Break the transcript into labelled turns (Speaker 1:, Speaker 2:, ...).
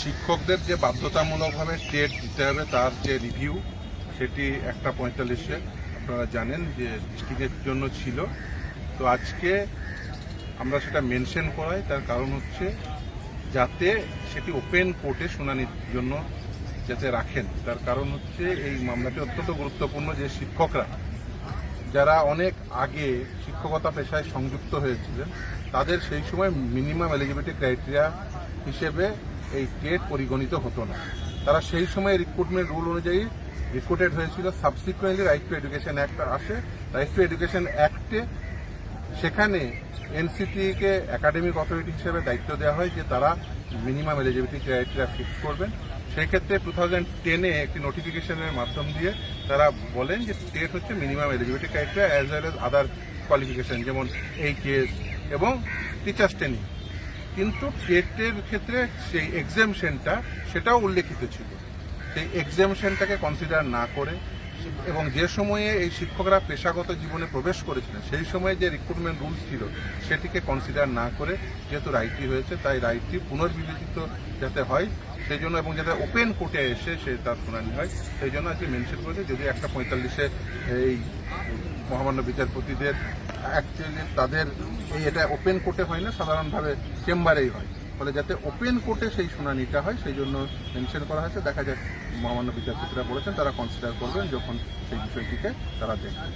Speaker 1: শিক্ষকদের যে বাধ্যতামূলকভাবে টেট দিতে হবে তার যে রিভিউ সেটি 1:45-এ আপনারা জানেন যে স্টিকের জন্য ছিল। তো আজকে আমরা সেটা মেনশন করাই, তার কারণ হচ্ছে যাতে সেটি ওপেন কোর্টে শুনানির জন্য যাতে রাখেন। তার কারণ হচ্ছে এই মামলাটি অত্যন্ত গুরুত্বপূর্ণ, যে শিক্ষকরা যারা অনেক আগে শিক্ষকতা পেশায় সংযুক্ত হয়েছিলেন তাদের সেই সময় মিনিমাম এলিজিবিলিটি ক্রাইটেরিয়া হিসেবে এই টেট পরিগণিত হতো না। তারা সেই সময় রিক্রুটমেন্ট রুল অনুযায়ী রিক্রুটেড হয়েছিল। Subsequently right two education act আসে। রাইট টু এডুকেশন অ্যাক্টে সেখানে এনসিটিকে একাডেমিক অথরিটি হিসেবে দায়িত্ব দেওয়া হয় যে তারা মিনিমাম এলিজিবিলিটি ক্রাইটেরিয়া ফিক্স করবেন। সেই ক্ষেত্রে 2010-এ একটি নোটিফিকেশনের মাধ্যম দিয়ে তারা বলেন যে টেট হচ্ছে minimum eligibility criteria as well as other qualification, যেমন এইচএস এবং টিচার্স ট্রেনিং। কিন্তু টেটের ক্ষেত্রে সেই এক্সামশনটা সেটাও উল্লেখিত ছিল। সেই এক্সামশনটাকে কনসিডার না করে এবং যে সময়ে এই শিক্ষকরা পেশাগত জীবনে প্রবেশ করেছিলেন সেই সময়ে যে রিক্রুটমেন্ট রুলস ছিল সেটিকে কনসিডার না করে যেহেতু রাইটটি হয়েছে, তাই রাইটটি পুনর্বিবেচিত যাতে হয় সেই জন্য, এবং যাতে ওপেন কোর্টে এসে সে তার শুনানি হয় সেই জন্য আজকে মেনশন করেছে। যদি 1:45-এ এই মহামান্য বিচারপতিদের অ্যাকচুয়ালি তাদের এটা ওপেন কোর্টে হয় না, সাধারণভাবে চেম্বারেই হয়, ফলে যাতে ওপেন কোর্টে সেই শুনানিটা হয় সেই জন্য মেনশন করা হয়েছে। দেখা যাক মহামান্য বিচারপতিরা বলেছেন তারা কনসিডার করবেন যখন সেই বিষয়টিকে তারা দেখবেন।